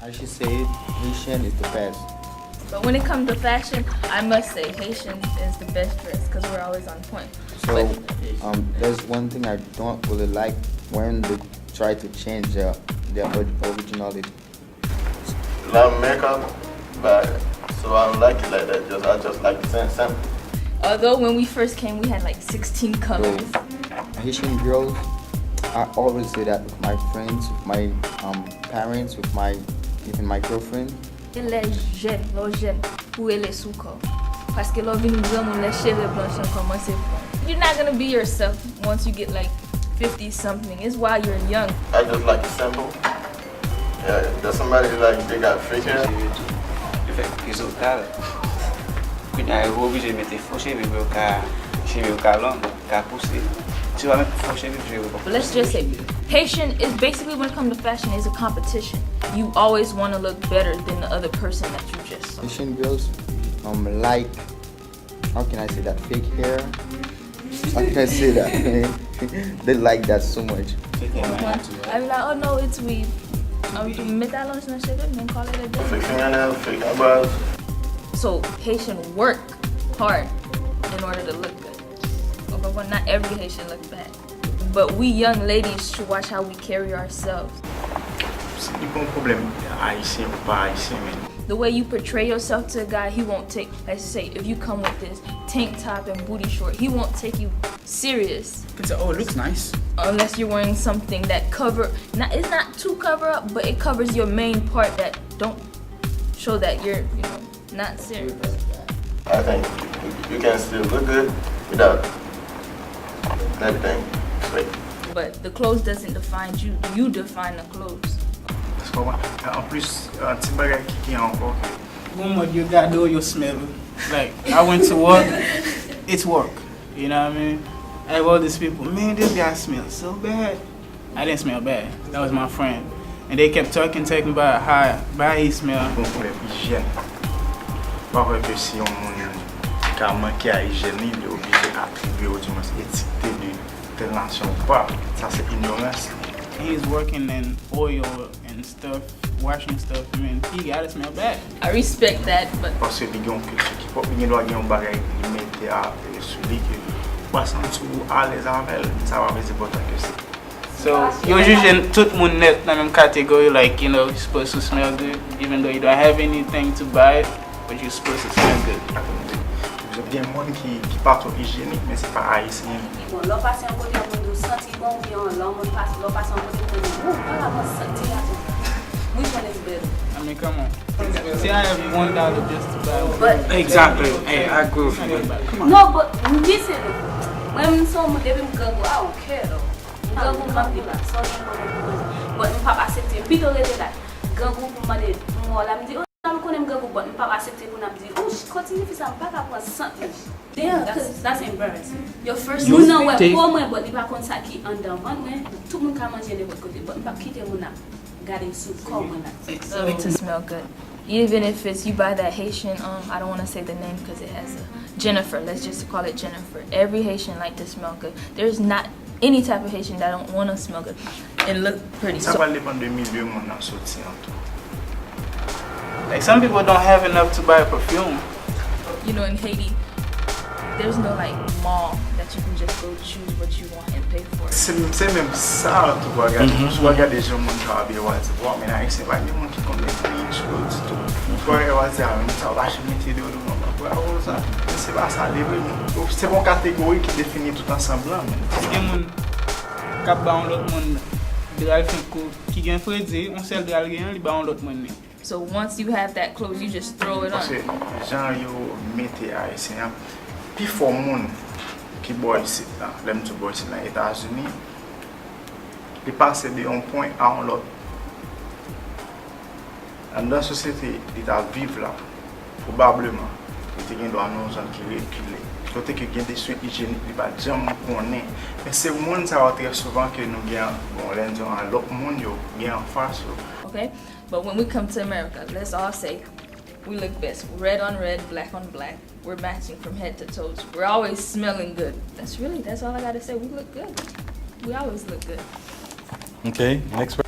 I should say it, Haitian is the best. But when it comes to fashion, I must say Haitian is the best dress because we're always on point. So there's one thing I don't really like when they try to change their originality. Love makeup, but so I don't like it like that. I just like the same sample. Although when we first came, we had like 16 colors. So, Haitian girls, I always say that with my friends, with my parents, with even my girlfriend. Les jeunes, pour les soukos. Parce que l'on vient nous dire les cheveux blancs comment c'est bon. You're not gonna be yourself once you get like 50 something. It's while you're young. I just like the sample. Yeah, there's somebody like they got fake hair. Le fait que les autres, quand ils sont obligés de mettre faux cheveux, cheveux long, pousser. Tu vas mettre faux cheveux, But let's just say, Haitian is basically when it comes to fashion is a competition. You always want to look better than the other person that you just saw. Haitian girls like, how can I say that, fake hair? How can I say that? They like that so much. I'm like, oh no, it's weave. Mets ta longe dans cheveux, then call it a day. Fake fingernails, fake eyebrows. So Haitian work hard in order to look good. Okay, well, not every Haitian look bad. But we young ladies should watch how we carry ourselves. C'est du bon problème, haïtien ou pas haïtien. The way you portray yourself to a guy, he won't take, let's say, if you come with this tank top and booty short, he won't take you serious. It's oh, it looks nice. Unless you're wearing something that it's not too cover up, but it covers your main part that don't show that you're, not serious. I think you can still look good without everything fake. But the clothes doesn't define you. You define the clothes. En plus, un petit bagage qui est encore. When you got do you smell. Like I went to work, it's work. You know what I mean? I have all these people, man, this guy smells so bad. I didn't smell bad. That was my friend. And they kept talking about how bad he smelled. Bon problème hygiène. Parce que si on a manqué à hygiène, il est obligé d'attribuer au moins étiqueté de telle nation ou pas. Ça c'est ignorance. He's working in oil and stuff, washing stuff. I mean, he gotta smell bad. I respect that, but Parce que les gens qui pop, ils doivent avoir un bagage qui mettent à celui qui passe en dessous à les avec, ça va être important que c'est. So you're usually tout le monde net dans la même catégorie, like you're supposed to smell good, even though you don't have anything to buy it, but you're supposed to smell good. Vous avez des gens qui partent au hygiénique, mais c'est pas haïtien. Bon, l'on passe un côté, on senti bon, puis l'on passe un côté, on va sentir. Which one is better? I mean, come on. See, I have $1 just to buy one. But Exactly. Hey, I agree with you. Come on. no, but listen, when someone they go, I don't care though. Gangu mabdi la, so but m'papa accepter. Plutôt que là, gangu pour m'aider, moi là me dit, oh, je connais gangu, but m'papa accepter pour me dire, oh, continue faire ça, pas qu'à something. Yeah, that's embarrassing. Your first, you know what? Pour moi, but il pas comme ça qui en demande, mais tout le monde peut manger de votre côté, but m'pas quitter mon âme. to smell good. Even if it's you buy that Haitian, I don't want to say the name because it has a Jennifer. Let's just call it Jennifer. Every Haitian like to smell good. There's not any type of Haitian that don't want to smell good and look pretty. Ça va dépendre du milieu mon en sorti en tout. Like some people don't have enough to buy perfume. In Haiti, there's no like mall that you can just go choose what you want and pay for. C'est même ça tu vas regarder. Tu vas regarder les gens qui ont bien watts. Mais là c'est pas des gens qui connaissent les choses tout. Tu vas regarder ça, ça va acheter des vidéos de monde. C'est pas ça les c'est une catégorie qui définit tout ensemble là. Il y a des gens qui ont l'autre monde qui gagne Freddy, on sait de rien, ils ont l'autre monde. So once you have that clothes, you just throw it on. Parce que les gens yo mettent haïtien puis faut monde qui boit ici là, l'aime tout boire ici dans les États-Unis. Ils passent de un point à un autre. Dans la société, ils vivent là, probablement, ils ont une zone qui recule. Côté que gain des soins hygiéniques, ils pas jamais connaît. Mais c'est le monde ça va très souvent que nous gagnons bon lundi en l'autre monde yo gagne en face. Okay, but when we come to America, let's all say we look best. Red on red, black on black. We're matching from head to toes. We're always smelling good. That's all I gotta say. We look good. We always look good. Okay, next.